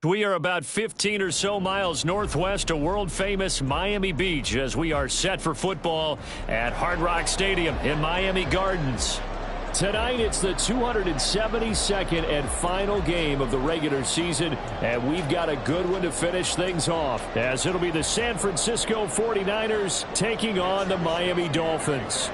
We are about 15 or so miles northwest of world-famous Miami Beach as we are set for football at Hard Rock Stadium in Miami Gardens. Tonight, it's the 272nd and final game of the regular season, and we've got a good one to finish things off, as it'll be the San Francisco 49ers taking on the Miami Dolphins.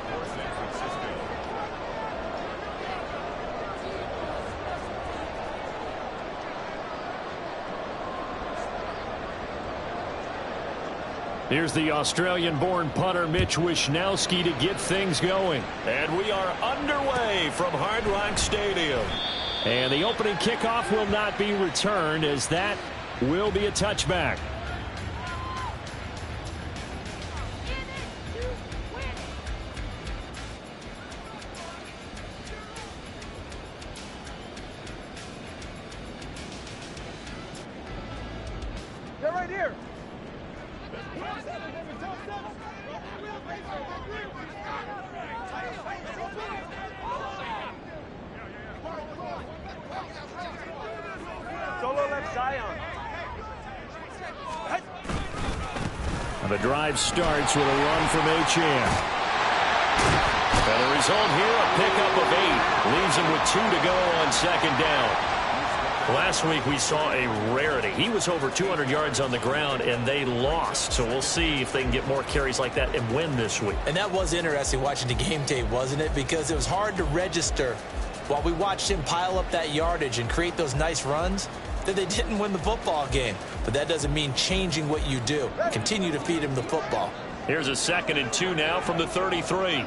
Here's the Australian-born punter Mitch Wishnowsky to get things going. And we are underway from Hard Rock Stadium. And the opening kickoff will not be returned, as that will be a touchback. They're right here. Solo left Zion. The drive starts with a run from Achane. And the result here, a pickup of 8. Leaves him with 2 to go on second down. Last week we saw a rarity. He was over 200 yards on the ground, and they lost. So we'll see if they can get more carries like that and win this week. And that was interesting watching the game tape, wasn't it? Because it was hard to register while we watched him pile up that yardage and create those nice runs that they didn't win the football game. But that doesn't mean changing what you do. Continue to feed him the football. Here's a 2nd and 2 now from the 33.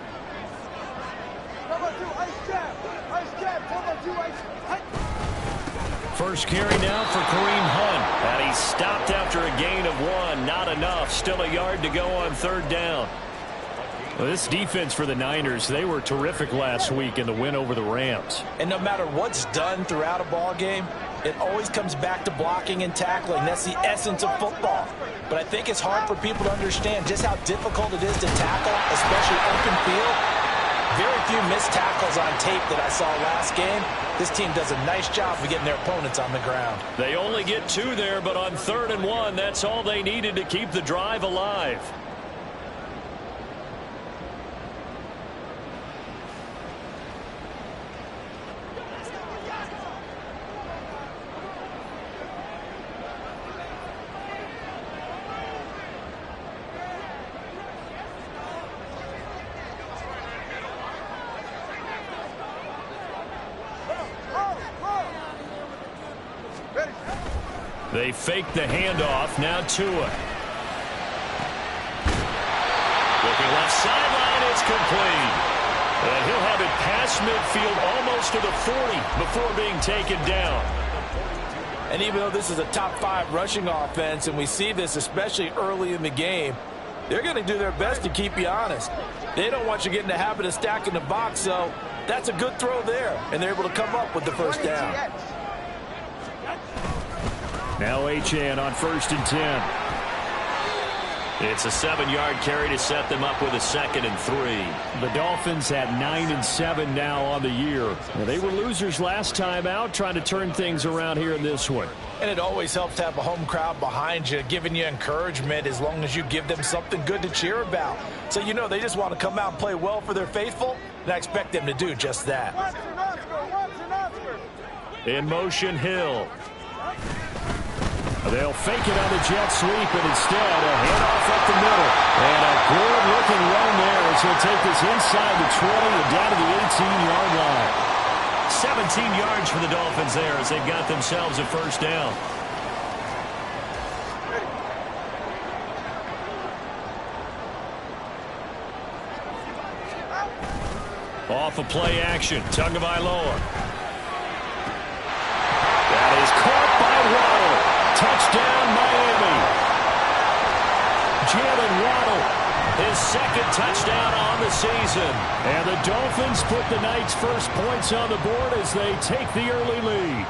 First carry now for Kareem Hunt. And he's stopped after a gain of 1. Not enough. Still a yard to go on third down. Well, this defense for the Niners, they were terrific last week in the win over the Rams. And no matter what's done throughout a ball game, it always comes back to blocking and tackling. That's the essence of football. But I think it's hard for people to understand just how difficult it is to tackle, especially open field. Very few missed tackles on tape that I saw last game. This team does a nice job of getting their opponents on the ground. They only get 2 there, but on 3rd and 1, that's all they needed to keep the drive alive. They fake the handoff. Now Tua. Looking left sideline. It's complete. And he'll have it past midfield almost to the 40 before being taken down. And even though this is a top 5 rushing offense, and we see this especially early in the game, they're going to do their best to keep you honest. They don't want you getting the habit of stacking the box, so that's a good throw there. And they're able to come up with the first down. Now Achane on 1st and 10. It's a 7-yard carry to set them up with a 2nd and 3. The Dolphins at 9 and 7 now on the year. They were losers last time out, trying to turn things around here in this one. And it always helps to have a home crowd behind you, giving you encouragement as long as you give them something good to cheer about. So you know they just want to come out and play well for their faithful, and I expect them to do just that. In motion, Hill. They'll fake it on the jet sweep, and instead a handoff up the middle. And a good-looking run there as he'll take this inside the 20 and down to the 18-yard line. 17 yards for the Dolphins there as they've got themselves a first down. Off of play action, Tagovailoa. That is caught by Waddle. Touchdown, Miami. Jalen Waddle, his 2nd touchdown on the season. And the Dolphins put the Knights' first points on the board as they take the early lead.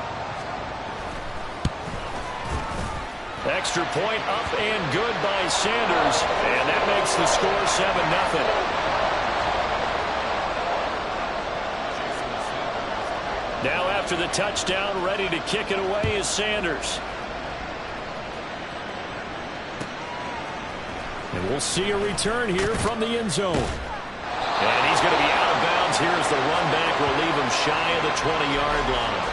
Extra point up and good by Sanders. And that makes the score 7-0. Now after the touchdown, ready to kick it away is Sanders. And we'll see a return here from the end zone. And he's going to be out of bounds. Here's the run back. Will leave him shy of the 20-yard line.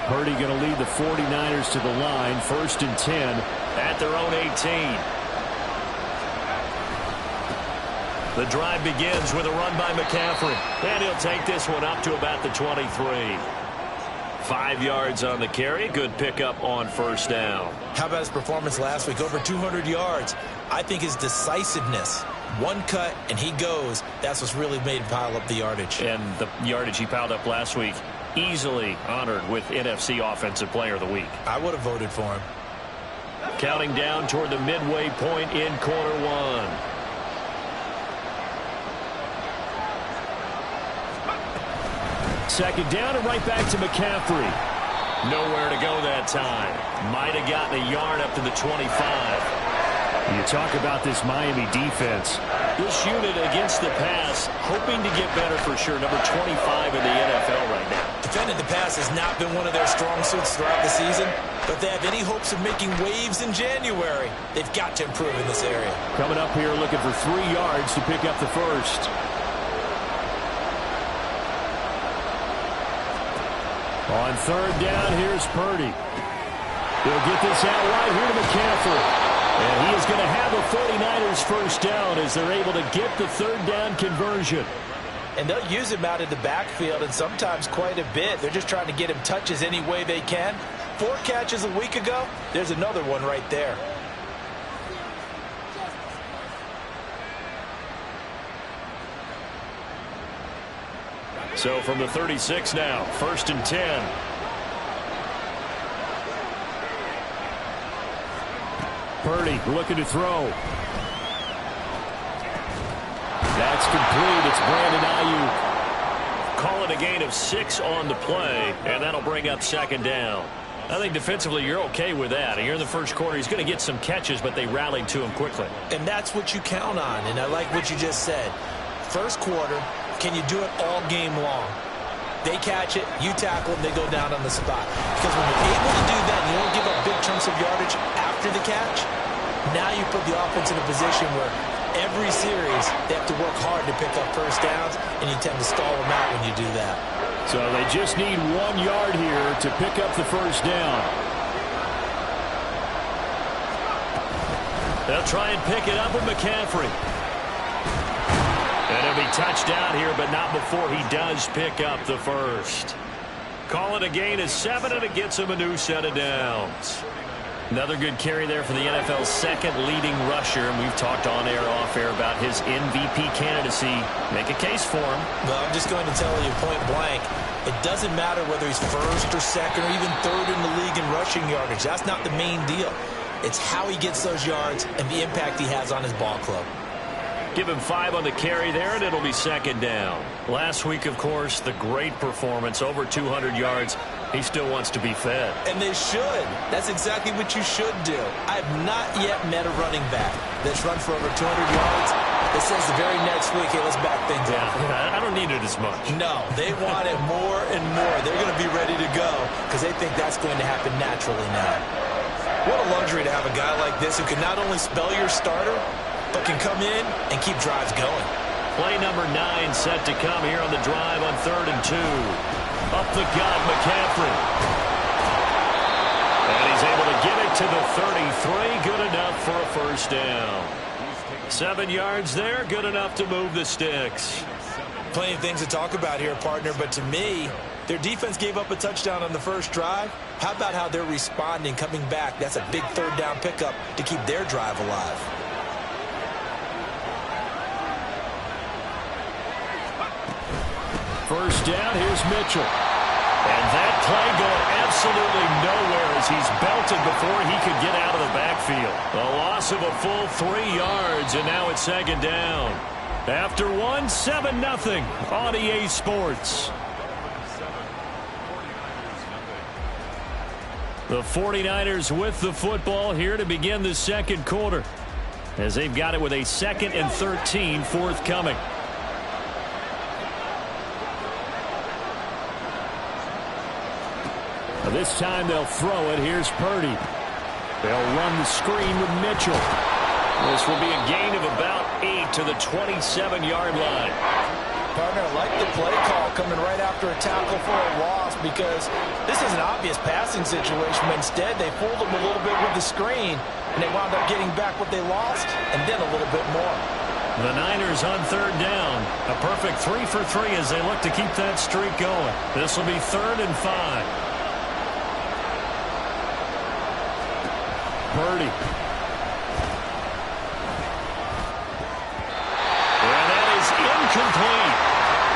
Purdy going to lead the 49ers to the line. 1st and 10 at their own 18. The drive begins with a run by McCaffrey. And he'll take this one up to about the 23. 5 yards on the carry. Good pickup on 1st down. How about his performance last week? Over 200 yards. I think his decisiveness. One cut, and he goes. That's what's really made him pile up the yardage. And the yardage he piled up last week, easily honored with NFC Offensive Player of the Week. I would have voted for him. Counting down toward the midway point in quarter one. Second down and right back to McCaffrey. Nowhere to go that time. Might have gotten a yard up to the 25. You talk about this Miami defense. This unit against the pass, hoping to get better for sure. Number 25 in the NFL right now. Defending the pass has not been one of their strong suits throughout the season. But if they have any hopes of making waves in January, they've got to improve in this area. Coming up here looking for 3 yards to pick up the first. On 3rd down, here's Purdy. He'll get this out right here to McCaffrey. And he is going to have a 49ers first down as they're able to get the 3rd down conversion. And they'll use him out in the backfield, and sometimes quite a bit. They're just trying to get him touches any way they can. 4 catches a week ago. There's another one right there. So from the 36 now, 1st and 10. Purdy looking to throw. That's complete. It's Brandon Ayuk. Call it a gain of 6 on the play, and that'll bring up 2nd down. I think defensively you're okay with that. Here in the first quarter, he's going to get some catches, but they rallied to him quickly. And that's what you count on, and I like what you just said. First quarter, can you do it all game long? They catch it, you tackle them, they go down on the spot. Because when you're able to do that, you don't give up big chunks of yardage after the catch. Now you put the offense in a position where every series they have to work hard to pick up first downs, and you tend to stall them out when you do that. So they just need 1 yard here to pick up the first down. They'll try and pick it up with McCaffrey. And it'll be touchdown here, but not before he does pick up the first. Call it a gain of 7, and it gets him a new set of downs. Another good carry there for the NFL's 2nd leading rusher, and we've talked on air, off air about his MVP candidacy. Make a case for him. Well, I'm just going to tell you point blank, it doesn't matter whether he's 1st or 2nd or even 3rd in the league in rushing yardage. That's not the main deal. It's how he gets those yards and the impact he has on his ball club. Give him 5 on the carry there, and it'll be 2nd down. Last week, of course, the great performance, over 200 yards. He still wants to be fed. And they should. That's exactly what you should do. I have not yet met a running back that's run for over 200 yards that says the very next week, hey, let's back things up. I don't need it as much. No, they want it more and more. They're going to be ready to go because they think that's going to happen naturally now. What a luxury to have a guy like this who can not only spell your starter, but can come in and keep drives going. Play number 9 set to come here on the drive on 3rd and 2. Up the gut, McCaffrey. And he's able to get it to the 33. Good enough for a first down. 7 yards there. Good enough to move the sticks. Plenty of things to talk about here, partner, but to me, their defense gave up a touchdown on the first drive. How about how they're responding, coming back? That's a big 3rd down pickup to keep their drive alive. First down, here's Mitchell. And that play going absolutely nowhere as he's belted before he could get out of the backfield. A loss of a full 3 yards, and now it's 2nd down. After 1, 7-0 on EA Sports. The 49ers with the football here to begin the second quarter, as they've got it with a 2nd and 13 forthcoming. This time they'll throw it. Here's Purdy. They'll run the screen with Mitchell. This will be a gain of about 8 to the 27-yard line. Partner, I like the play call coming right after a tackle for a loss, because this is an obvious passing situation, but instead they fooled them a little bit with the screen, and they wound up getting back what they lost and then a little bit more. The Niners on 3rd down. A perfect 3 for 3 as they look to keep that streak going. This will be 3rd and 5. Purdy. And that is incomplete.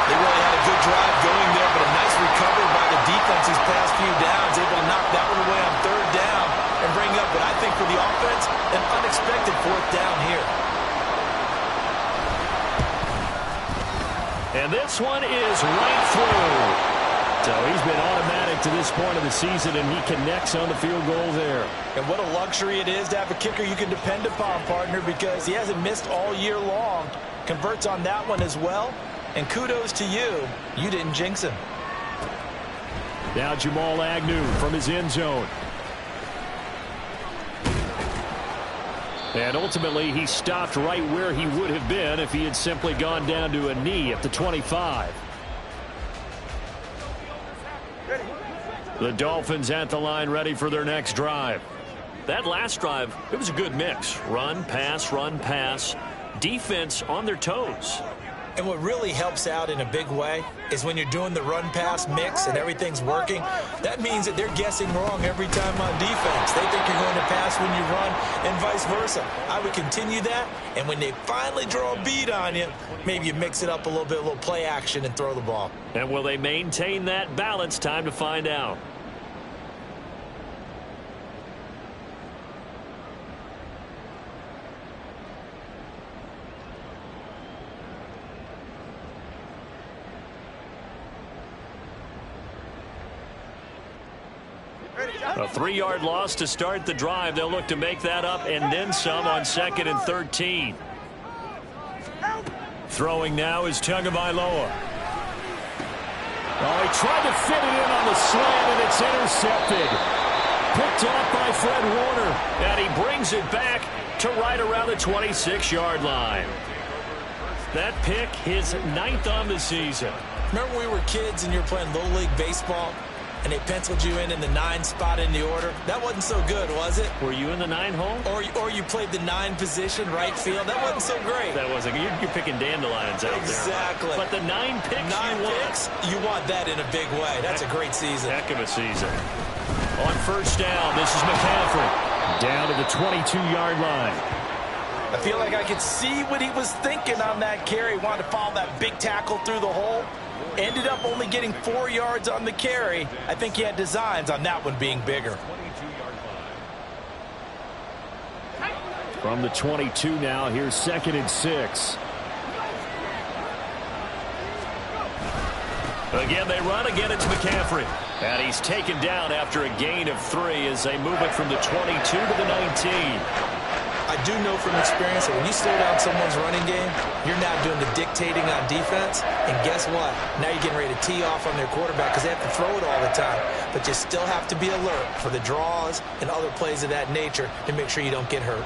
They really had a good drive going there, but a nice recovery by the defense these past few downs, able to knock that one away on 3rd down and bring up what I think for the offense, an unexpected 4th down here. And this one is right through. So he's been automatic to this point of the season, and he connects on the field goal there. And what a luxury it is to have a kicker you can depend upon, partner, because he hasn't missed all year long. Converts on that one as well. And kudos to you. You didn't jinx him. Now Jamal Agnew from his end zone. And ultimately, he stopped right where he would have been if he had simply gone down to a knee at the 25. The Dolphins at the line, ready for their next drive. That last drive, it was a good mix. Run, pass, defense on their toes. And what really helps out in a big way is when you're doing the run-pass mix and everything's working, that means that they're guessing wrong every time on defense. They think you're going to pass when you run and vice versa. I would continue that, and when they finally draw a bead on you, maybe you mix it up a little play action and throw the ball. And will they maintain that balance? Time to find out. A 3-yard loss to start the drive. They'll look to make that up and then some on 2nd and 13. Throwing now is Tagovailoa. Oh, he tried to fit it in on the slant, and it's intercepted. Picked off by Fred Warner, and he brings it back to right around the 26-yard line. That pick, his 9th on the season. Remember when we were kids and you were playing Little League Baseball? And they penciled you in the 9 spot in the order. That wasn't so good, was it? Were you in the 9 hole? Or you played the 9 position, right field. That wasn't so great. That wasn't. You're picking dandelions out there. Exactly. But the 9 picks 9 picks, you want that in a big way. That's a great season. Heck of a season. On 1st down, this is McCaffrey. Down to the 22-yard line. I feel like I could see what he was thinking on that carry. He wanted to follow that big tackle through the hole. Ended up only getting 4 yards on the carry. I think he had designs on that one being bigger. From the 22 now, here's 2nd and 6. Again, they run. Again, it's McCaffrey. And he's taken down after a gain of 3 as they move it from the 22 to the 19. I do know from experience that when you slow down someone's running game, you're now doing the dictating on defense. And guess what? Now you're getting ready to tee off on their quarterback because they have to throw it all the time. But you still have to be alert for the draws and other plays of that nature to make sure you don't get hurt.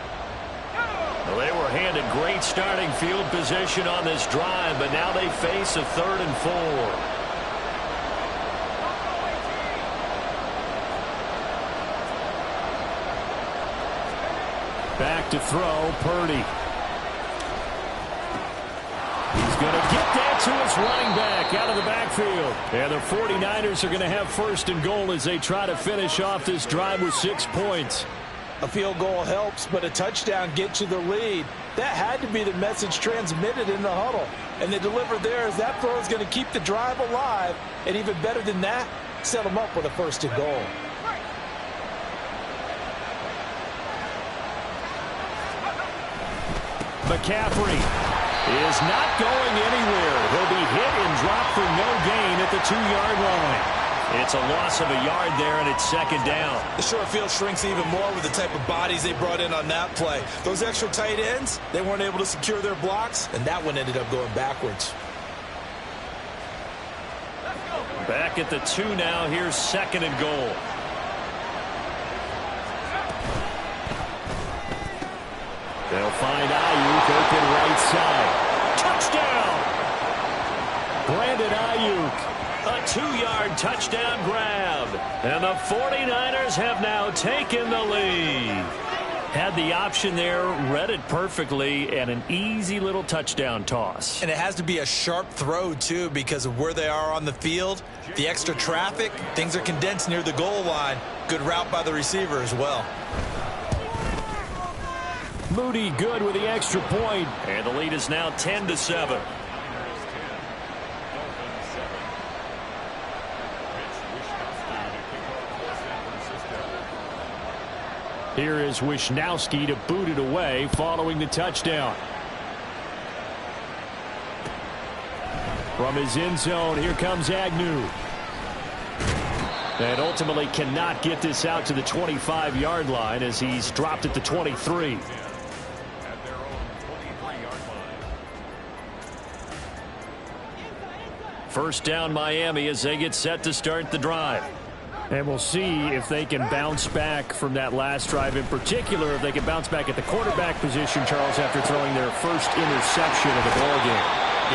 Well, they were handed great starting field position on this drive, but now they face a 3rd and 4. Back to throw, Purdy. He's going to get that to his running back out of the backfield. And the 49ers are going to have 1st and goal as they try to finish off this drive with 6 points. A field goal helps, but a touchdown gets you the lead. That had to be the message transmitted in the huddle. And they delivered there as that throw is going to keep the drive alive. And even better than that, set them up with a 1st and goal. McCaffrey is not going anywhere. He'll be hit and dropped for no gain at the 2-yard line. It's a loss of a yard there, and it's second down. The short field shrinks even more with the type of bodies they brought in on that play. Those extra tight ends, they weren't able to secure their blocks, and that one ended up going backwards. Back at the 2 now. Here's second and goal. They'll find Ayuk open right side. Touchdown! Brandon Ayuk. A 2-yard touchdown grab. And the 49ers have now taken the lead. Had the option there, read it perfectly, and an easy little touchdown toss. And it has to be a sharp throw, too, because of where they are on the field. The extra traffic, things are condensed near the goal line. Good route by the receiver as well. Moody good with the extra point, and the lead is now 10-7. Here is Wishnowski to boot it away following the touchdown. From his end zone, here comes Agnew. And ultimately cannot get this out to the 25-yard line as he's dropped at the 23. First down Miami as they get set to start the drive. And we'll see if they can bounce back from that last drive, in particular if they can bounce back at the quarterback position, Charles, after throwing their first interception of the ballgame.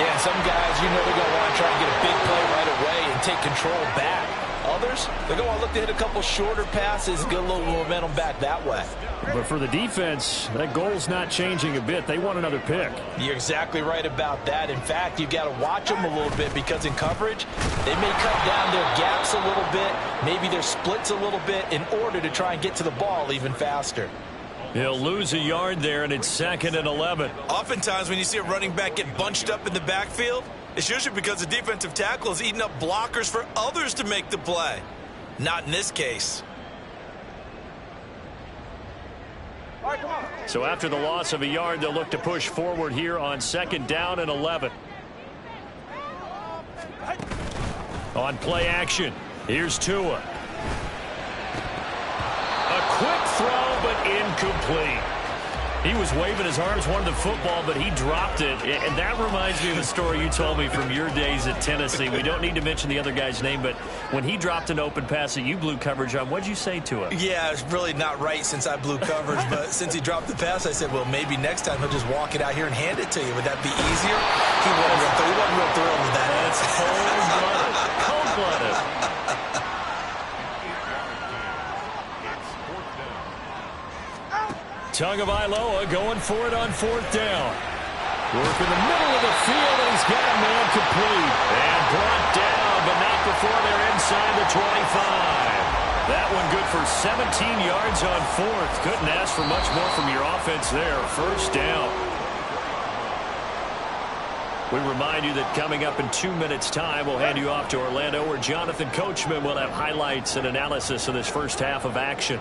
Yeah, some guys, you know they're going to want to try and get a big play right away and take control back. Others, they're going to look to hit a couple shorter passes, get a little momentum back that way. But for the defense, that goal's not changing a bit. They want another pick. You're exactly right about that. In fact, you've got to watch them a little bit because in coverage, they may cut down their gaps a little bit, maybe their splits a little bit in order to try and get to the ball even faster. He'll lose a yard there, and it's 2nd and 11. Oftentimes when you see a running back get bunched up in the backfield, it's usually because the defensive tackle is eating up blockers for others to make the play. Not in this case. So after the loss of a yard, they'll look to push forward here on 2nd down and 11. On play action, here's Tua. A quick throw, but incomplete. He was waving his arms, wanted the football, but he dropped it. And that reminds me of a story you told me from your days at Tennessee. We don't need to mention the other guy's name, but when he dropped an open pass that you blew coverage on, what'd you say to him? Yeah, it's really not right since I blew coverage, but since he dropped the pass, I said, well, maybe next time he'll just walk it out here and hand it to you. Would that be easier? He wasn't real thrilled with that. That's cold-blooded. Cold-blooded. Tagovailoa going for it on 4th down. Work in the middle of the field, and he's got a man complete. And brought down, but not before they're inside the 25. That one good for 17 yards on 4th. Couldn't ask for much more from your offense there. First down. We remind you that coming up in 2 minutes' time, we'll hand you off to Orlando, where Jonathan Coachman will have highlights and analysis of this first half of action.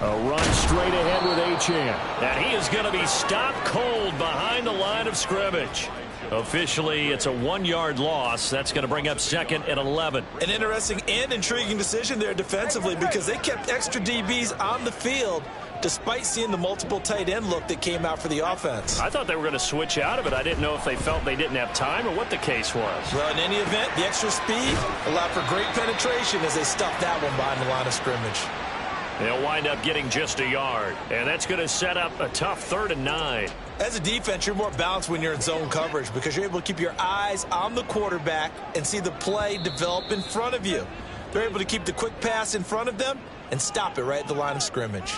A run straight ahead with Achane. And he is going to be stopped cold behind the line of scrimmage. Officially, it's a 1-yard loss. That's going to bring up 2nd and 11. An interesting and intriguing decision there defensively because they kept extra DBs on the field despite seeing the multiple tight end look that came out for the offense. I thought they were going to switch out of it. I didn't know if they felt they didn't have time or what the case was. Well, in any event, the extra speed allowed for great penetration as they stuffed that one behind the line of scrimmage. They'll wind up getting just a yard, and that's going to set up a tough 3rd and 9. As a defense, you're more balanced when you're in zone coverage because you're able to keep your eyes on the quarterback and see the play develop in front of you. They're able to keep the quick pass in front of them and stop it right at the line of scrimmage.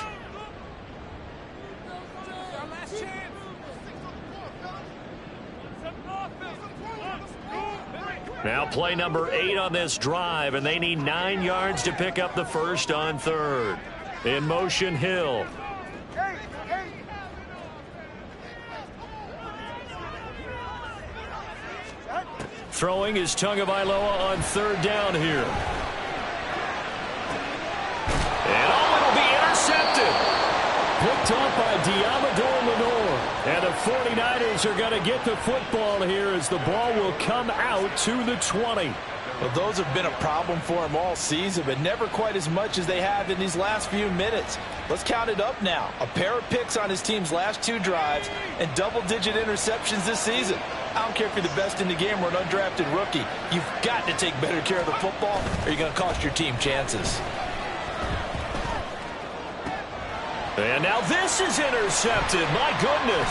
Now play number 8 on this drive, and they need 9 yards to pick up the first on 3rd. In motion, Hill. Throwing is Tagovailoa on 3rd down here. And it'll be intercepted. Picked off by Diamador Lenore. And the 49ers are going to get the football here as the ball will come out to the 20. Well, those have been a problem for him all season, but never quite as much as they have in these last few minutes. Let's count it up now. A pair of picks on his team's last 2 drives and double-digit interceptions this season. I don't care if you're the best in the game or an undrafted rookie. You've got to take better care of the football or you're going to cost your team chances. And now this is intercepted. My goodness.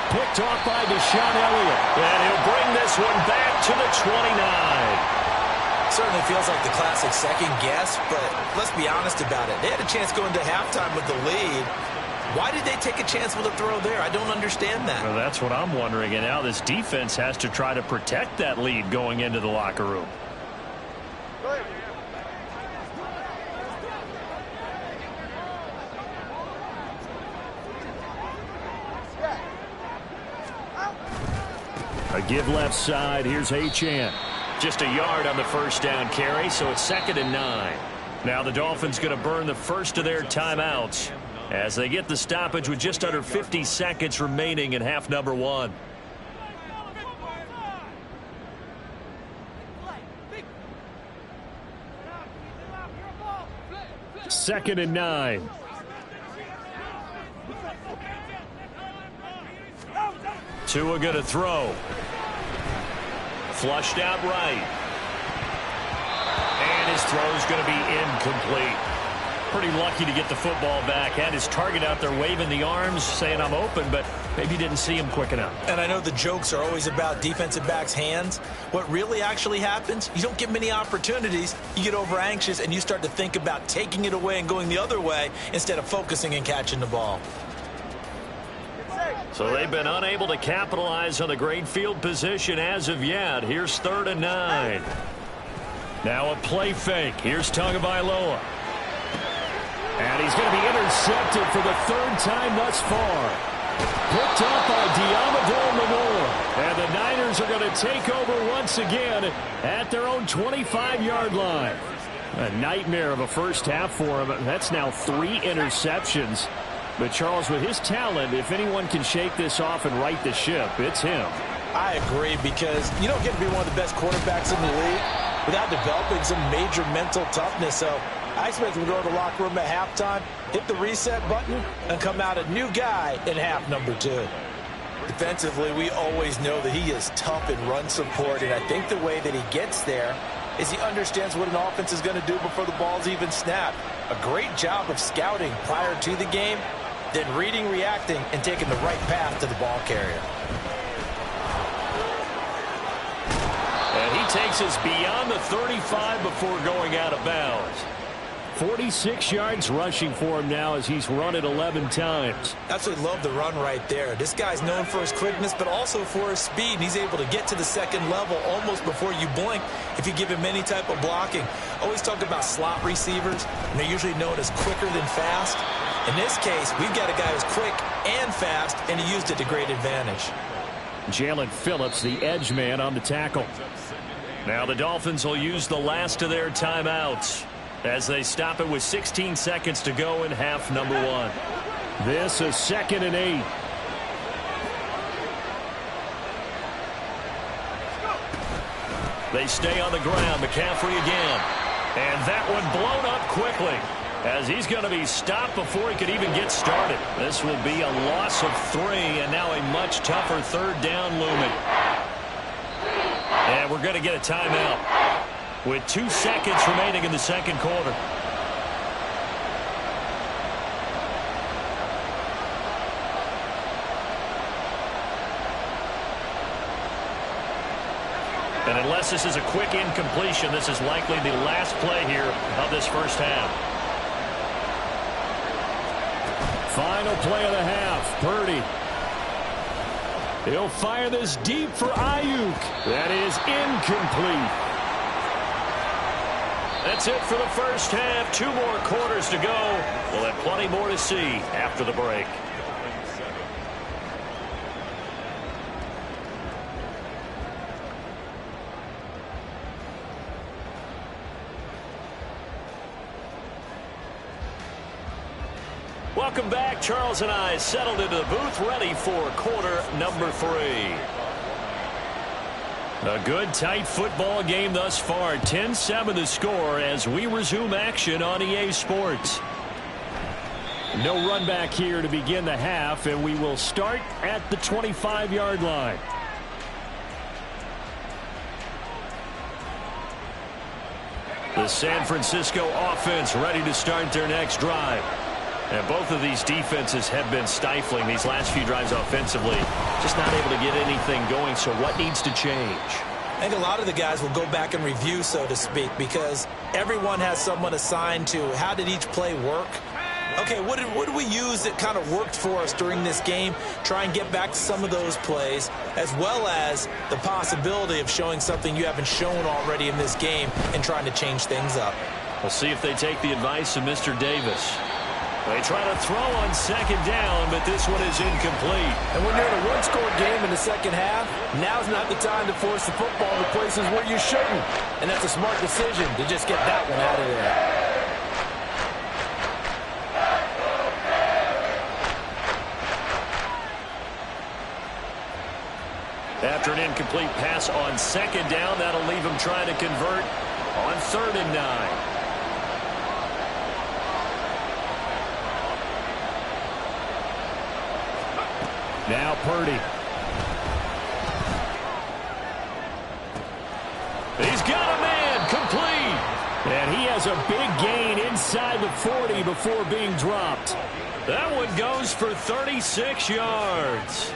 Picked off by Deshaun Elliott. And he'll bring this one back to the 29. Certainly feels like the classic second guess, but let's be honest about it. They had a chance going to halftime with the lead. Why did they take a chance with a throw there? I don't understand that. Well, that's what I'm wondering. And now this defense has to try to protect that lead going into the locker room. A give left side. Here's Achane. Just a yard on the first down carry, so it's 2nd and 9. Now the Dolphins going to burn the first of their timeouts as they get the stoppage with just under 50 seconds remaining in half number 1. Second and 9. Tua going to throw. Flushed out right. And his throw's going to be incomplete. Pretty lucky to get the football back. Had his target out there waving the arms, saying I'm open, but maybe didn't see him quick enough. And I know the jokes are always about defensive backs' hands. What really actually happens, you don't get many opportunities. You get over anxious, and you start to think about taking it away and going the other way instead of focusing and catching the ball. So they've been unable to capitalize on the great field position as of yet. Here's 3rd and 9. Now a play fake. Here's Tagovailoa. And he's going to be intercepted for the 3rd time thus far. Picked up by Diamador Lenore. And the Niners are going to take over once again at their own 25-yard line. A nightmare of a first half for him. That's now 3 interceptions. But, Charles, with his talent, if anyone can shake this off and right the ship, it's him. I agree, because you don't get to be one of the best quarterbacks in the league without developing some major mental toughness. So I expect him to go to the locker room at halftime, hit the reset button, and come out a new guy in half number 2. Defensively, we always know that he is tough in run support, and I think the way that he gets there is he understands what an offense is going to do before the ball's even snapped. A great job of scouting prior to the game, then reading, reacting, and taking the right path to the ball carrier. And he takes us beyond the 35 before going out of bounds. 46 yards rushing for him now as he's run it 11 times. Absolutely love the run right there. This guy's known for his quickness, but also for his speed. And he's able to get to the second level almost before you blink if you give him any type of blocking. Always talk about slot receivers, and they're usually known as quicker than fast. In this case, we've got a guy who's quick and fast, and he used it to great advantage. Jalen Phillips, the edge man, on the tackle. Now the Dolphins will use the last of their timeouts as they stop it with 16 seconds to go in half number 1. This is 2nd and 8. They stay on the ground. McCaffrey again. And that one blown up quickly as he's going to be stopped before he could even get started. This will be a loss of 3, and now a much tougher 3rd down looming. And we're going to get a timeout with 2 seconds remaining in the second quarter. And unless this is a quick incompletion, this is likely the last play here of this first half. Final play of the half. Purdy. He'll fire this deep for Ayuk. That is incomplete. That's it for the first half. 2 more quarters to go. We'll have plenty more to see after the break. Welcome back. Charles and I settled into the booth, ready for quarter number 3. A good, tight football game thus far. 10-7 the score as we resume action on EA Sports. No run back here to begin the half, and we will start at the 25-yard line. The San Francisco offense ready to start their next drive. And both of these defenses have been stifling these last few drives offensively. Just not able to get anything going, so what needs to change? I think a lot of the guys will go back and review, so to speak, because everyone has someone assigned to how did each play work. Okay, what did we use that kind of worked for us during this game? Try and get back to some of those plays, as well as the possibility of showing something you haven't shown already in this game and trying to change things up. We'll see if they take the advice of Mr. Davis. They try to throw on second down, but this one is incomplete. And when you're in a one-score game in the second half, now's not the time to force the football to places where you shouldn't. And that's a smart decision to just get that one out of there. After an incomplete pass on second down, that'll leave him trying to convert on 3rd and 9. Now Purdy. He's got a man, complete. And he has a big gain inside the 40 before being dropped. That one goes for 36 yards.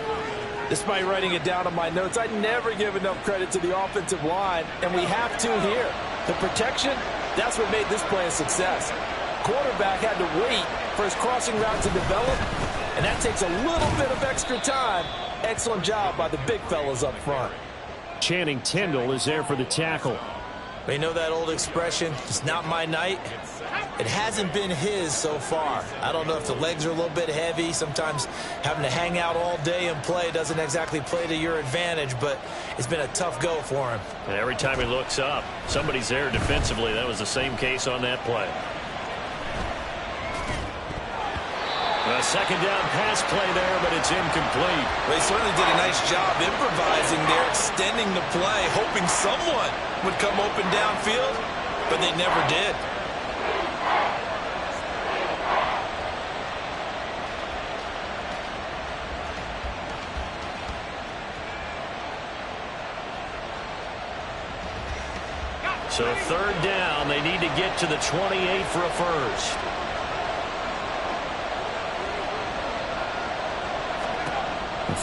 Despite writing it down on my notes, I never give enough credit to the offensive line, and we have to here. The protection, that's what made this play a success. Quarterback had to wait for his crossing route to develop, and that takes a little bit of extra time. Excellent job by the big fellas up front. Channing Tindall is there for the tackle. You know that old expression, it's not my night? It hasn't been his so far. I don't know if the legs are a little bit heavy. Sometimes having to hang out all day and play doesn't exactly play to your advantage, but it's been a tough go for him. And every time he looks up, somebody's there defensively. That was the same case on that play. A second down pass play there, but it's incomplete. They certainly did a nice job improvising there, extending the play, hoping someone would come open downfield, but they never did. So 3rd down, they need to get to the 28 for a first.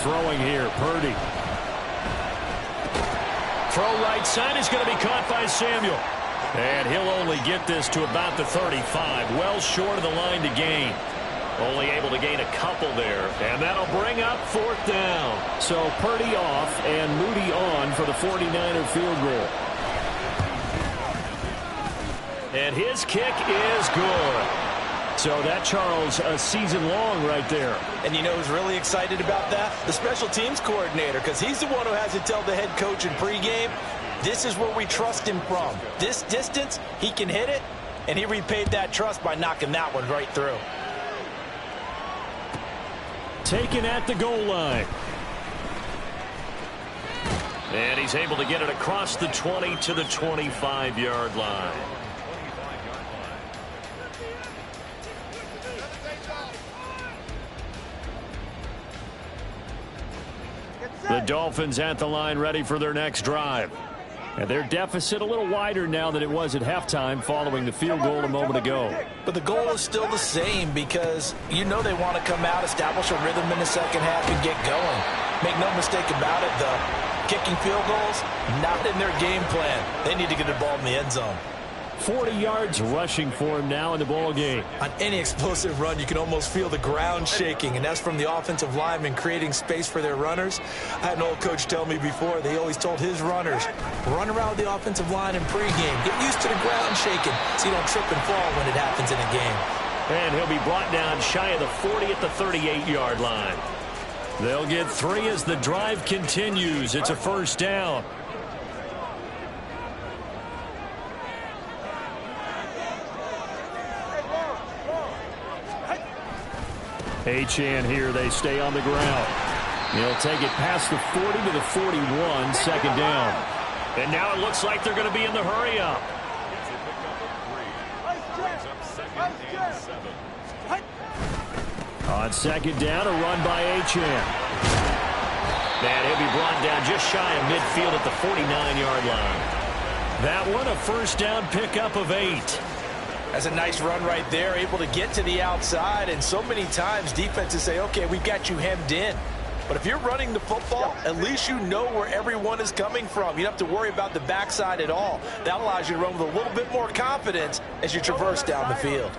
Throwing here, Purdy. Throw right side is going to be caught by Samuel. And he'll only get this to about the 35. Well short of the line to gain. Only able to gain a couple there. And that'll bring up 4th down. So Purdy off and Moody on for the 49er field goal. And his kick is good. So that, Charles, a season long right there. And you know who's really excited about that? The special teams coordinator, because he's the one who has to tell the head coach in pregame, this is where we trust him from. This distance, he can hit it, and he repaid that trust by knocking that one right through. Taken at the goal line. And he's able to get it across the 20 to the 25-yard line. The Dolphins at the line ready for their next drive. And their deficit a little wider now than it was at halftime following the field goal a moment ago. But the goal is still the same because you know they want to come out, establish a rhythm in the second half, and get going. Make no mistake about it, though. Kicking field goals, not in their game plan. They need to get the ball in the end zone. 40 yards rushing for him now in the ball game. On any explosive run, you can almost feel the ground shaking, and that's from the offensive linemen creating space for their runners. I had an old coach tell me before, they always told his runners, run around the offensive line in pregame. Get used to the ground shaking so you don't trip and fall when it happens in a game. And he'll be brought down shy of the 40 at the 38-yard line. They'll get 3 as the drive continues. It's a first down. Achane here. They stay on the ground. He'll take it past the 40 to the 41, second down. And now it looks like they're going to be in the hurry-up. On second down, a run by Achane. And he'll be brought down just shy of midfield at the 49-yard line. That one, a first down pickup of 8. That's a nice run right there, able to get to the outside. And so many times defenses say, okay, we've got you hemmed in. But if you're running the football, at least you know where everyone is coming from. You don't have to worry about the backside at all. That allows you to run with a little bit more confidence as you traverse down the field.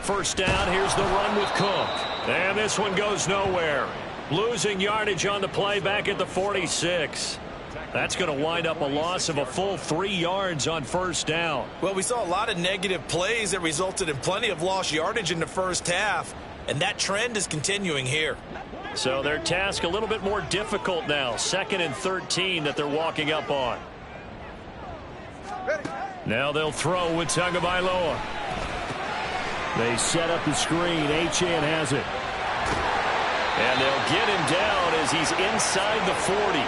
First down, here's the run with Cook. And this one goes nowhere. Losing yardage on the play back at the 46. That's going to wind up a loss of a full 3 yards on first down. Well, we saw a lot of negative plays that resulted in plenty of lost yardage in the first half, and that trend is continuing here. So their task a little bit more difficult now. 2nd and 13 that they're walking up on. Now they'll throw with Tagovailoa. They set up the screen. Achane has it. And they'll get him down as he's inside the 40.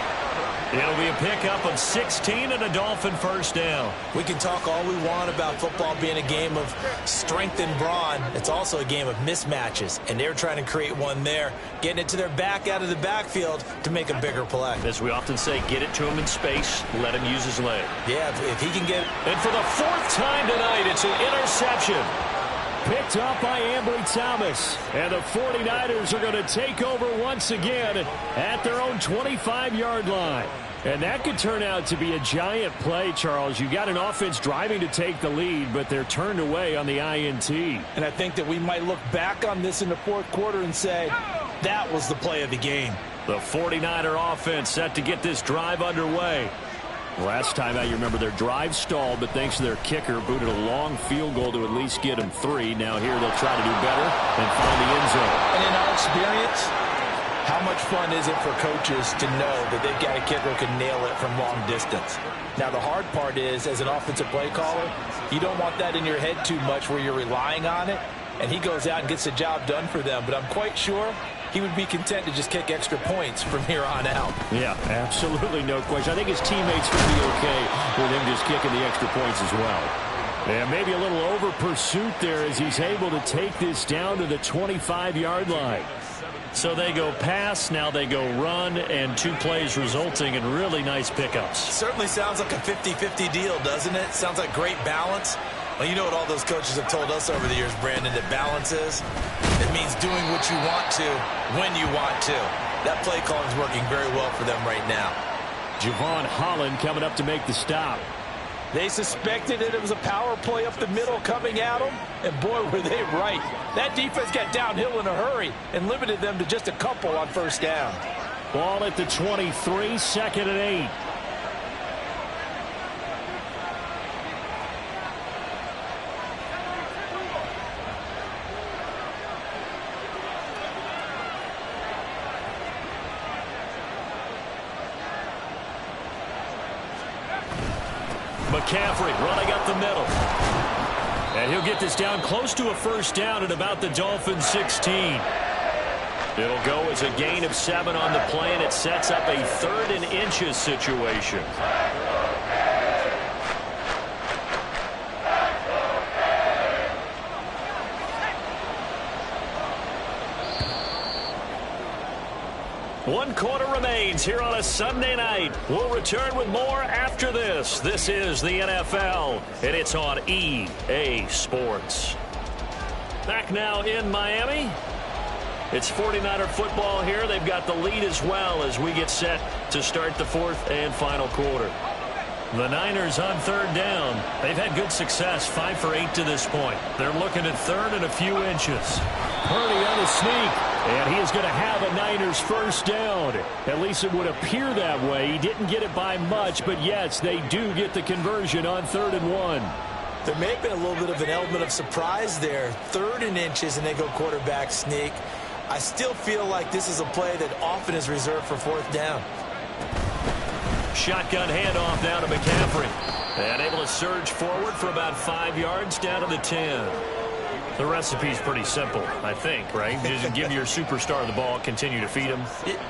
It'll be a pickup of 16 and a Dolphin first down. We can talk all we want about football being a game of strength and brawn. It's also a game of mismatches, and they're trying to create one there, getting it to their back out of the backfield to make a bigger play. As we often say, get it to him in space, let him use his leg. Yeah, if he can get... And for the 4th time tonight, it's an interception. Picked up by Ambry Thomas. And the 49ers are going to take over once again at their own 25-yard line. And that could turn out to be a giant play, Charles. You got an offense driving to take the lead, but they're turned away on the INT. And I think that we might look back on this in the fourth quarter and say, that was the play of the game. The 49er offense set to get this drive underway. Last time out, you remember their drive stalled, but thanks to their kicker, booted a long field goal to at least get them 3. Now here they'll try to do better and find the end zone. And in our experience, how much fun is it for coaches to know that they've got a kicker who can nail it from long distance? Now, the hard part is, as an offensive play caller, you don't want that in your head too much where you're relying on it, and he goes out and gets the job done for them. But I'm quite sure he would be content to just kick extra points from here on out. Yeah, absolutely no question. I think his teammates would be okay with him just kicking the extra points as well. And maybe a little over pursuit there as he's able to take this down to the 25-yard line. So they go pass, now they go run, and 2 plays resulting in really nice pickups. Certainly sounds like a 50-50 deal, doesn't it? Sounds like great balance. Well, you know what all those coaches have told us over the years, Brandon, that balance is? It means doing what you want to, when you want to. That play calling is working very well for them right now. Javon Holland coming up to make the stop. They suspected that it was a power play up the middle coming at them, and boy, were they right. That defense got downhill in a hurry and limited them to just a couple on first down. Ball at the 23, 2nd and 8. McCaffrey running up the middle. And he'll get this down close to a first down at about the Dolphins' 16. It'll go as a gain of 7 on the play, and it sets up a 3rd and inches situation. One quarter remains here on a Sunday night. We'll return with more after this. This is the NFL, and it's on EA Sports. Back now in Miami. It's 49er football here. They've got the lead as well as we get set to start the 4th and final quarter. The Niners on 3rd down. They've had good success, 5 for 8 to this point. They're looking at 3rd and a few inches. Purdy on the sneak. And he is going to have a Niners first down. At least it would appear that way. He didn't get it by much, but yes, they do get the conversion on 3rd and 1. There may have been a little bit of an element of surprise there. 3rd and inches, and they go quarterback sneak. I still feel like this is a play that often is reserved for 4th down. Shotgun handoff down to McCaffrey. And able to surge forward for about 5 yards down to the 10. The recipe's pretty simple, I think, right? Just give your superstar the ball, continue to feed him.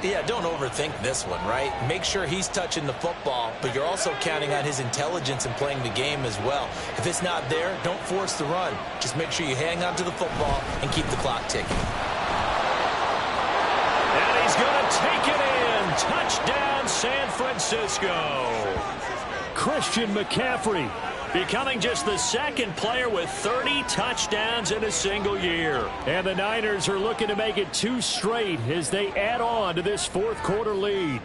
Yeah, don't overthink this one, right? Make sure he's touching the football, but you're also counting on his intelligence in playing the game as well. If it's not there, don't force the run. Just make sure you hang on to the football and keep the clock ticking. And he's going to take it in. Touchdown, San Francisco. Christian McCaffrey becoming just the second player with 30 touchdowns in a single year. And the Niners are looking to make it 2 straight as they add on to this fourth quarter lead.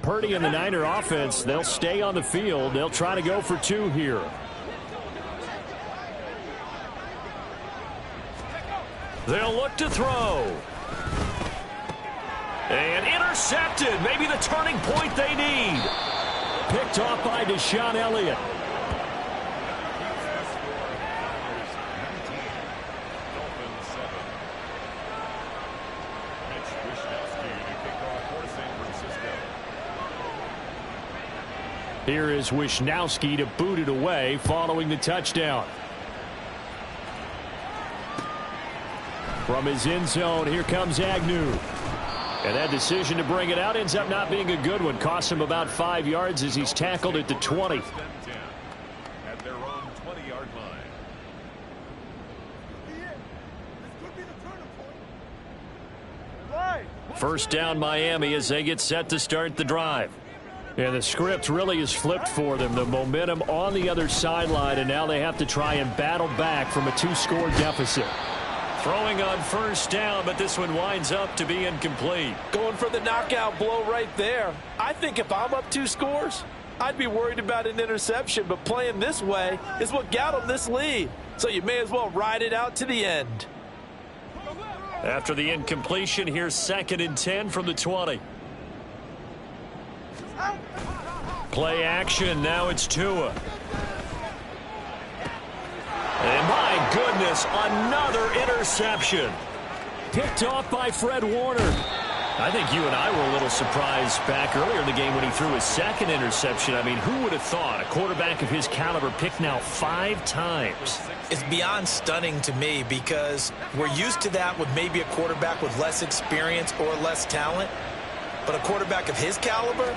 Purdy and the Niner offense, they'll stay on the field. They'll try to go for 2 here. They'll look to throw. And intercepted. Maybe the turning point they need. Picked off by Deshaun Elliott. Here is Wishnowski to boot it away following the touchdown. From his end zone, here comes Agnew. And that decision to bring it out ends up not being a good one. Costs him about 5 yards as he's tackled at the 20. At their own 20-yard line. First down Miami as they get set to start the drive. And the script really is flipped for them. The momentum on the other sideline, and now they have to try and battle back from a 2-score deficit. Throwing on first down, but this one winds up to be incomplete. Going for the knockout blow right there. I think if I'm up 2 scores, I'd be worried about an interception, but playing this way is what got them this lead. So you may as well ride it out to the end. After the incompletion, here's 2nd and 10 from the 20. Play action, now it's Tua. And my goodness, another interception. Picked off by Fred Warner. I think you and I were a little surprised back earlier in the game when he threw his 2nd interception. I mean, who would have thought a quarterback of his caliber picked now 5 times? It's beyond stunning to me because we're used to that with maybe a quarterback with less experience or less talent. But a quarterback of his caliber,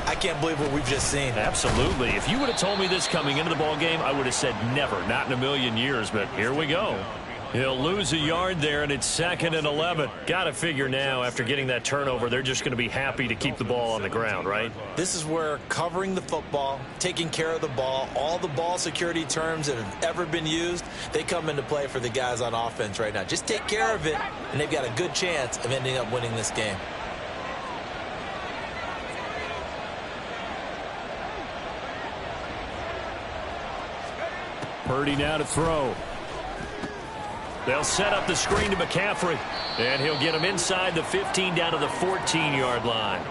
I can't believe what we've just seen. Absolutely. If you would have told me this coming into the ball game, I would have said never, not in a million years. But here we go. He'll lose a yard there, and it's 2nd and 11. Got to figure now, after getting that turnover, they're just going to be happy to keep the ball on the ground, right? This is where covering the football, taking care of the ball, all the ball security terms that have ever been used, they come into play for the guys on offense right now. Just take care of it, and they've got a good chance of ending up winning this game. Purdy now to throw. They'll set up the screen to McCaffrey. And he'll get him inside the 15 down to the 14-yard line.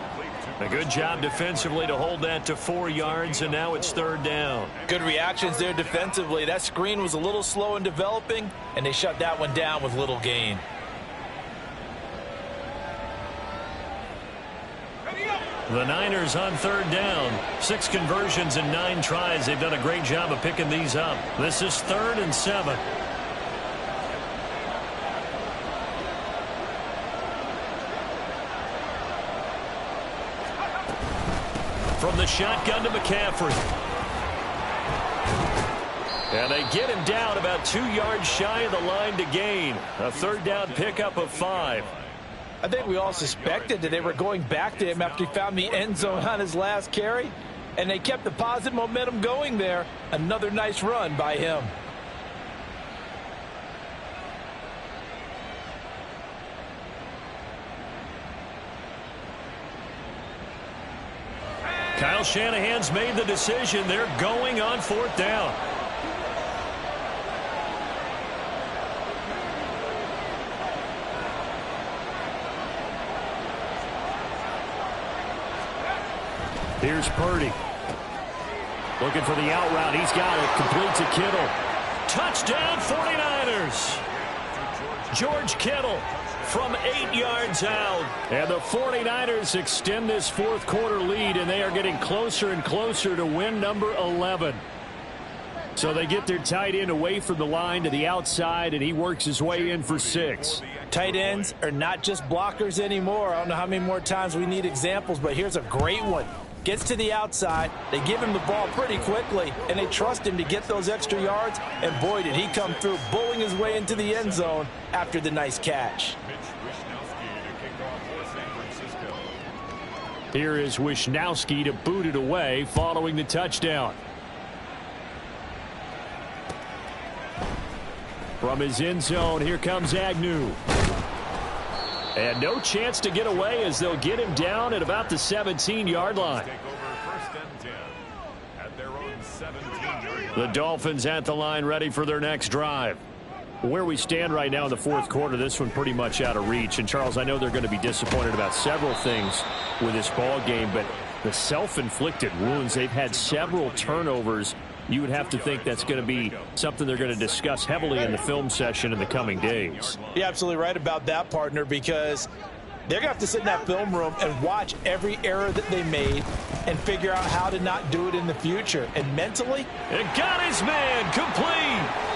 A good job defensively to hold that to 4 yards, and now it's 3rd down. Good reactions there defensively. That screen was a little slow in developing, and they shut that one down with little gain. The Niners on 3rd down. 6 conversions and 9 tries. They've done a great job of picking these up. This is 3rd and 7. From the shotgun to McCaffrey. And they get him down about 2 yards shy of the line to gain. A 3rd down pickup of 5. I think we all suspected that they were going back to him after he found the end zone on his last carry, and they kept the positive momentum going there. Another nice run by him. Kyle Shanahan's made the decision. They're going on 4th down. Here's Purdy. Looking for the out route. He's got it. Complete to Kittle. Touchdown 49ers. George Kittle from 8 yards out. And the 49ers extend this fourth quarter lead, and they are getting closer and closer to win number 11. So they get their tight end away from the line to the outside, and he works his way in for 6. Tight ends are not just blockers anymore. I don't know how many more times we need examples, but here's a great one. Gets to the outside, they give him the ball pretty quickly, and they trust him to get those extra yards, and boy, did he come through, bowling his way into the end zone after the nice catch. Here is Wishnowski to boot it away following the touchdown. From his end zone, here comes Agnew. And no chance to get away as they'll get him down at about the 17-yard line. The Dolphins at the line ready for their next drive. Where we stand right now in the fourth quarter, this one pretty much out of reach. And, Charles, I know they're going to be disappointed about several things with this ball game, but the self-inflicted wounds, they've had several turnovers. You would have to think that's going to be something they're going to discuss heavily in the film session in the coming days. You're absolutely right about that, partner, because they're going to have to sit in that film room and watch every error that they made and figure out how to not do it in the future. And mentally, it got his man complete.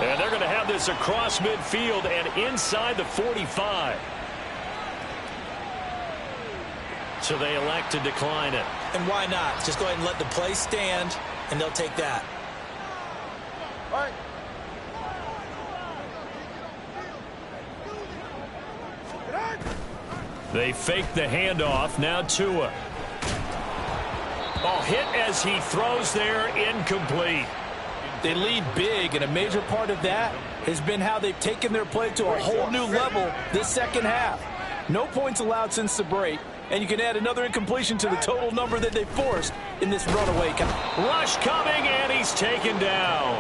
And they're going to have this across midfield and inside the 45. So they elect to decline it. And why not? Just go ahead and let the play stand, and they'll take that. all right. They fake the handoff. Now Tua. Oh, hit as he throws there, incomplete. They lead big, and a major part of that has been how they've taken their play to a whole new level this second half. No points allowed since the break, and you can add another incompletion to the total number that they forced in this runaway. Rush coming, and he's taken down.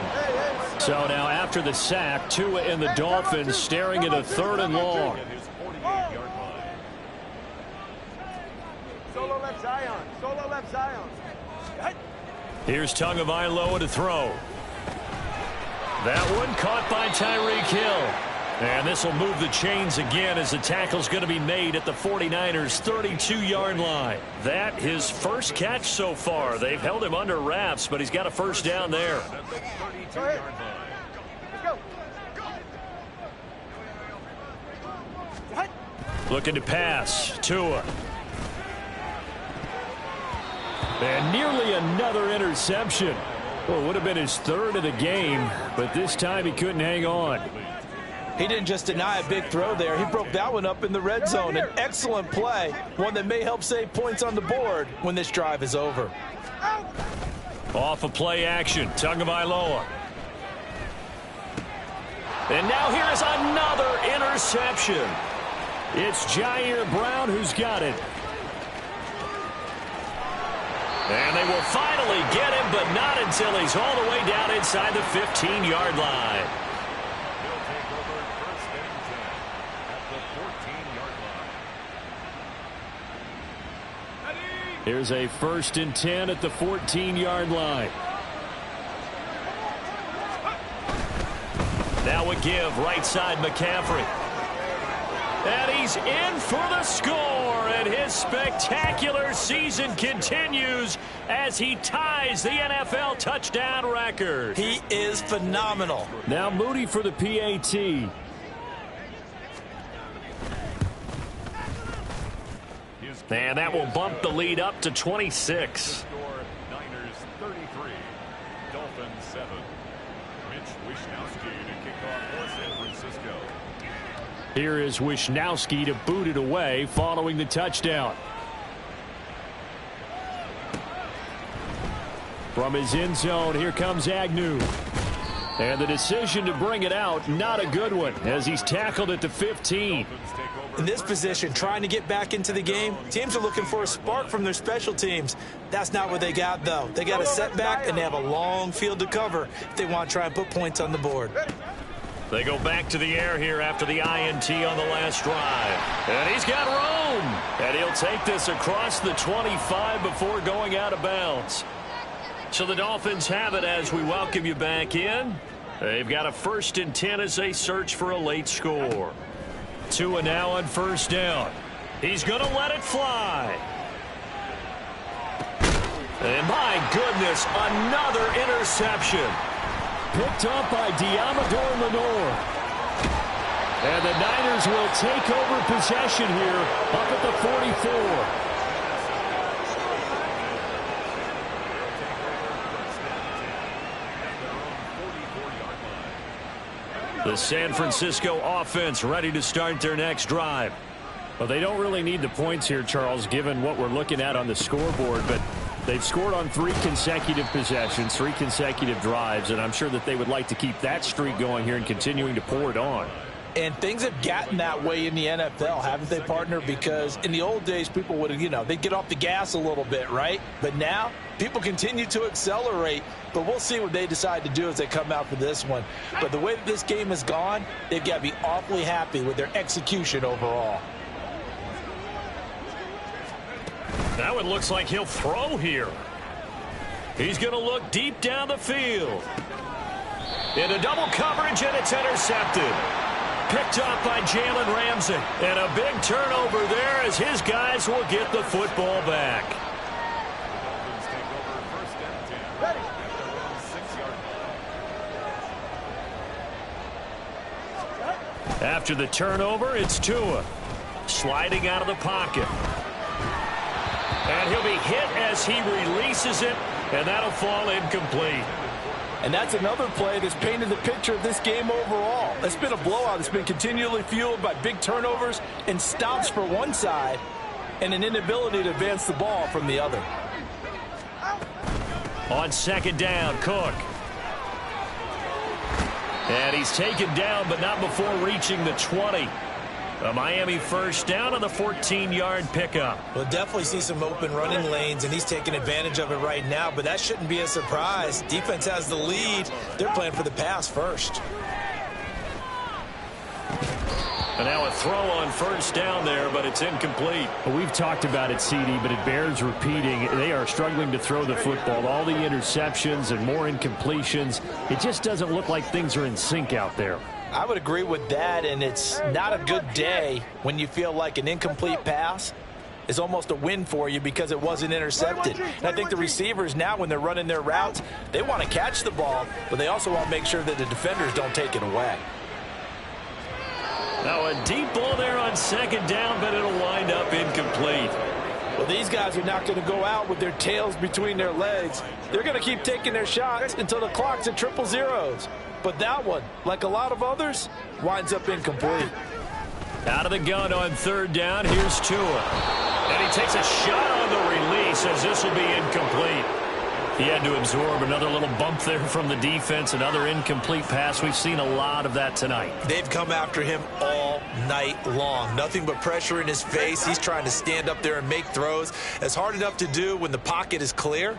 So now after the sack, Tua and the Dolphins staring at a 3rd and long. Solo left Zion. Solo left Zion. Here's Tagovailoa to throw. That one caught by Tyreek Hill. And this will move the chains again as the tackle's going to be made at the 49ers' 32-yard line. That his first catch so far. They've held him under wraps, but he's got a first down there. Let's go. Looking to pass. Tua. And nearly another interception. Well, it would have been his 3rd of the game, but this time he couldn't hang on. He didn't just deny a big throw there. He broke that one up in the red zone. An excellent play, one that may help save points on the board when this drive is over. Off of play action, Tagovailoa. And now here is another interception. It's Jair Brown who's got it. And they will finally get him, but not until he's all the way down inside the 15-yard line. He'll take over 1st and 10 at the 14-yard line. Here's a 1st and 10 at the 14-yard line. Now a give right side McCaffrey. And he's in for the score, and his spectacular season continues as he ties the NFL touchdown record. He is phenomenal. Now Moody for the PAT. And that will bump the lead up to 26. Score Niners 33, Dolphins 7. Mitch Wishnowski to kick off for San Francisco. Here is Wishnowski to boot it away following the touchdown. From his end zone, here comes Agnew. And the decision to bring it out, not a good one, as he's tackled at the 15. In this position, trying to get back into the game, teams are looking for a spark from their special teams. That's not what they got, though. They got a setback, and they have a long field to cover if they want to try and put points on the board. They go back to the air here after the INT on the last drive. And he's got room. And he'll take this across the 25 before going out of bounds. So the Dolphins have it as we welcome you back in. They've got a 1st and 10 as they search for a late score. Tua now on first down. He's going to let it fly. And my goodness, another interception. Picked up by Diamador Lenore. And the Niners will take over possession here up at the 44. The San Francisco offense ready to start their next drive. Well, they don't really need the points here, Charles, given what we're looking at on the scoreboard, but they've scored on 3 consecutive possessions, 3 consecutive drives, and I'm sure that they would like to keep that streak going here and continuing to pour it on. And things have gotten that way in the NFL, haven't they, partner? Because in the old days, people would, they'd get off the gas a little bit, right? But now, people continue to accelerate. But we'll see what they decide to do as they come out for this one. But the way that this game has gone, they've got to be awfully happy with their execution overall. Now it looks like he'll throw here. He's going to look deep down the field. Into double coverage, and it's intercepted. Picked up by Jalen Ramsey. And a big turnover there as his guys will get the football back. After the turnover, it's Tua. Sliding out of the pocket. And he'll be hit as he releases it, and that'll fall incomplete. And that's another play that's painted the picture of this game overall. It's been a blowout. It's been continually fueled by big turnovers and stops for one side and an inability to advance the ball from the other. On second down, Cook. And he's taken down, but not before reaching the 20. A Miami first down on the 14-yard pickup. We'll definitely see some open running lanes, and he's taking advantage of it right now, but that shouldn't be a surprise. Defense has the lead. They're playing for the pass first. And now a throw on first down there, but it's incomplete. Well, we've talked about it, CD, but it bears repeating. They are struggling to throw the football. All the interceptions and more incompletions. It just doesn't look like things are in sync out there. I would agree with that, and it's not a good day when you feel like an incomplete pass is almost a win for you because it wasn't intercepted. And I think the receivers now, when they're running their routes, they want to catch the ball, but they also want to make sure that the defenders don't take it away. Now a deep ball there on second down, but it'll wind up incomplete. Well, these guys are not going to go out with their tails between their legs. They're going to keep taking their shots until the clock's at 000. But that one, like a lot of others, winds up incomplete. Out of the gun on third down, here's Tua. And he takes a shot on the release as this will be incomplete. He had to absorb another little bump there from the defense, another incomplete pass. We've seen a lot of that tonight. They've come after him all night long. Nothing but pressure in his face. He's trying to stand up there and make throws. It's hard enough to do when the pocket is clear.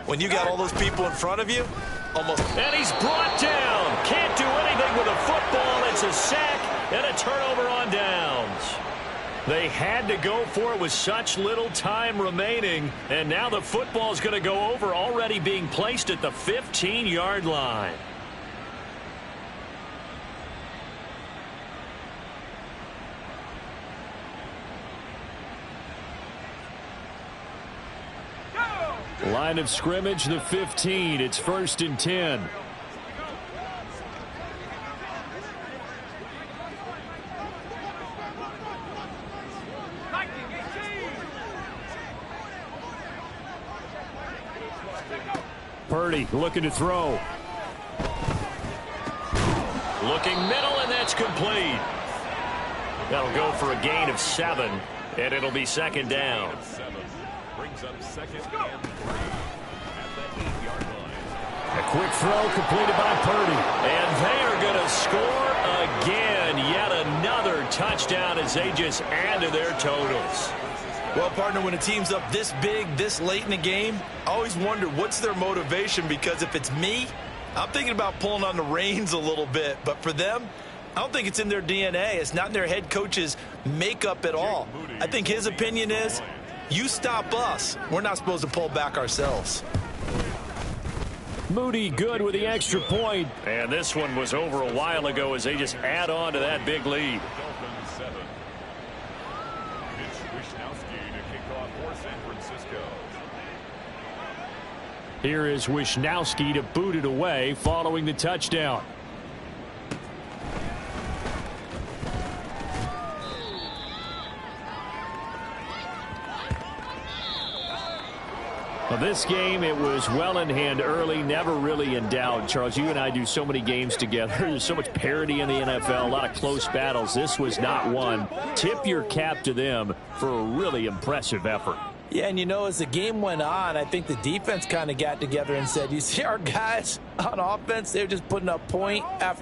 When you got all those people in front of you, almost. And he's brought down. Can't do anything with a football. It's a sack and a turnover on downs. They had to go for it with such little time remaining. And now the football's going to go over, already being placed at the 15-yard line. Line of scrimmage, the 15. It's 1st and 10. Purdy looking to throw. Looking middle, and that's complete. That'll go for a gain of 7, and it'll be second down. Brings up second and 3 at the 8-yard line. A quick throw completed by Purdy. And they are going to score again. Yet another touchdown as they just add to their totals. Well, partner, when a team's up this big, this late in the game, I always wonder what's their motivation, because if it's me, I'm thinking about pulling on the reins a little bit. But for them, I don't think it's in their DNA. It's not in their head coach's makeup at all. I think his opinion is, you stop us, we're not supposed to pull back ourselves. Moody good with the extra point. And this one was over a while ago as they just add on to that big lead. Dolphins 7, Wisnowski to kick off for San Francisco. Here is Wisnowski to boot it away following the touchdown. Well, this game, it was well in hand early, never really in doubt. Charles, you and I do so many games together. There's so much parity in the NFL, a lot of close battles. This was not one. Tip your cap to them for a really impressive effort. Yeah, and you know, as the game went on, I think the defense kind of got together and said, you see our guys on offense, they're just putting up point after